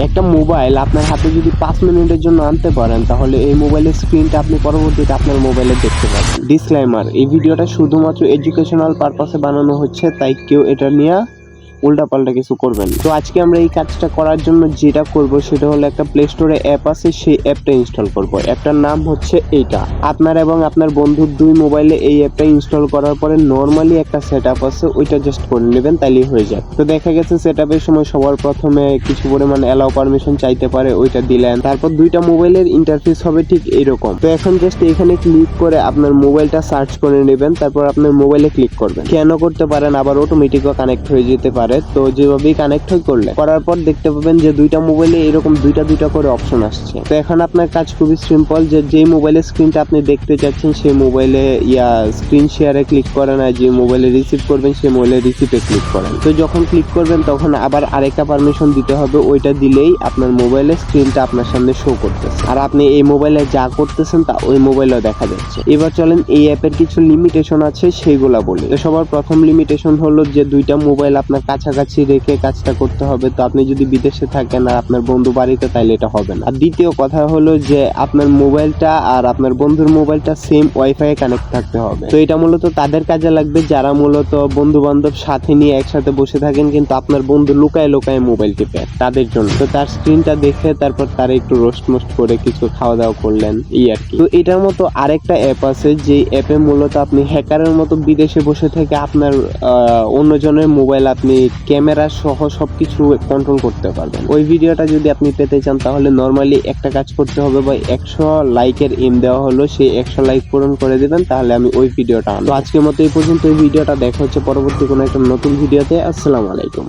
একটা মোবাইল আপনার হাতে যদি 5 মিনিটের জন্য আনতে পারেন তাহলে এই মোবাইলের স্ক্রিনটা আপনি পরবর্তীতে আপনার মোবাইলে দেখতে পাবেন। ডিসক্লেমার, এই ভিডিওটা শুধুমাত্র এডুকেশনাল পারপাসে বানানো হচ্ছে, তাই কেউ এটা নিয়ে উল্টাপাল্টা কিছু করবেন। তো আজকে আমরা এই কাজটা করার জন্য যেটা করব সেটা হলো একটা প্লে স্টোরে অ্যাপ আছে, সেই অ্যাপটা ইনস্টল করব। অ্যাপটার নাম হচ্ছে এইটা। আপনার এবং আপনার বন্ধুর দুই মোবাইলে এই অ্যাপটা ইনস্টল করার পরে নর্মালি একটা সেটআপ আছে, ওইটা জাস্ট করে নেবেন, তাইলেই হয়ে যায়। তো দেখা গেছে সেটআপের সময় সবার প্রথমে কিছু পরিমাণ অ্যালাউ পারমিশন চাইতে পারে, ওইটা দিলেন। তারপর দুইটা মোবাইলের ইন্টারফেস হবে ঠিক এইরকম। তো এখন জাস্ট এখানে ক্লিক করে আপনার মোবাইলটা সার্চ করে নেবেন, তারপর আপনার মোবাইলে ক্লিক করবেন। কেন করতে পারেন, আবার অটোমেটিকও কানেক্ট হয়ে যেতে পারে। তো যেভাবেই কানেক্ট করলে করার পর দেখতে পাবেন যে দুইটা মোবাইলে এরকম দুইটা করে অপশন আসছে। তো এখন আপনার কাজ খুবই সিম্পল, যে যেই মোবাইলের স্ক্রিনটা আপনি দেখতে চাচ্ছেন সেই মোবাইলে স্ক্রিন শেয়ারে ক্লিক করেন, আর যে মোবাইলে রিসিভ করবেন সেই মোবাইলে রিসিভে ক্লিক করেন। তো যখন ক্লিক করবেন তখন আবার আরেকটা পারমিশন দিতে হবে, ওইটা দিলেই আপনার মোবাইলের স্ক্রিনটা আপনার সামনে শো করতেছে, আর আপনি এই মোবাইলে যা করতেছেন তা ওই মোবাইলেও দেখা যাচ্ছে। এবার চলেন এই অ্যাপের কিছু লিমিটেশন আছে সেইগুলা বলি। তো সবার প্রথম লিমিটেশন হলো যে দুইটা মোবাইল আপনার কাছাকাছি রেখে কাজটা করতে হবে। তো আপনি যদি বিদেশে থাকেন আর আপনার বন্ধু বাড়িতে, তাইলে এটা হবে না। আর দ্বিতীয় কথা হলো যে আপনার মোবাইলটা আর আপনার বন্ধুর মোবাইলটা সেম ওয়াইফাই কানেক্ট থাকতে হবে। তো এটা মূলত তাদের কাজে লাগবে যারা মূলত বন্ধু বান্ধব সাথে নিয়ে একসাথে বসে থাকেন, কিন্তু আপনার বন্ধু লুকায় লুকায় মোবাইল টিপে, তাদের জন্য। তো তার স্ক্রিনটা দেখে তারপর তার একটু রোস্ট মোস্ট করে কিছু খাওয়া দাওয়া করলেন, এই আর কি। তো এটার মতো আরেকটা অ্যাপ আছে, যে অ্যাপে মূলত আপনি হ্যাকারের মতো বিদেশে বসে থেকে আপনার অন্যজনের মোবাইল আপনি ক্যামেরা সহ সবকিছু কন্ট্রোল করতে পারবেন। ওই ভিডিওটা যদি আপনি পেতে চান তাহলে নর্মালি একটা কাজ করতে হবে, বা 100 লাইকের এম দেওয়া হলো, সেই 100 লাইক পূরণ করে দিবেন, তাহলে আমি ওই ভিডিওটা আনবো। তো আজকের মতো এই পর্যন্ত। এই ভিডিওটা দেখা হচ্ছে পরবর্তী কোনো একটা নতুন ভিডিওতে। আসসালামু আলাইকুম।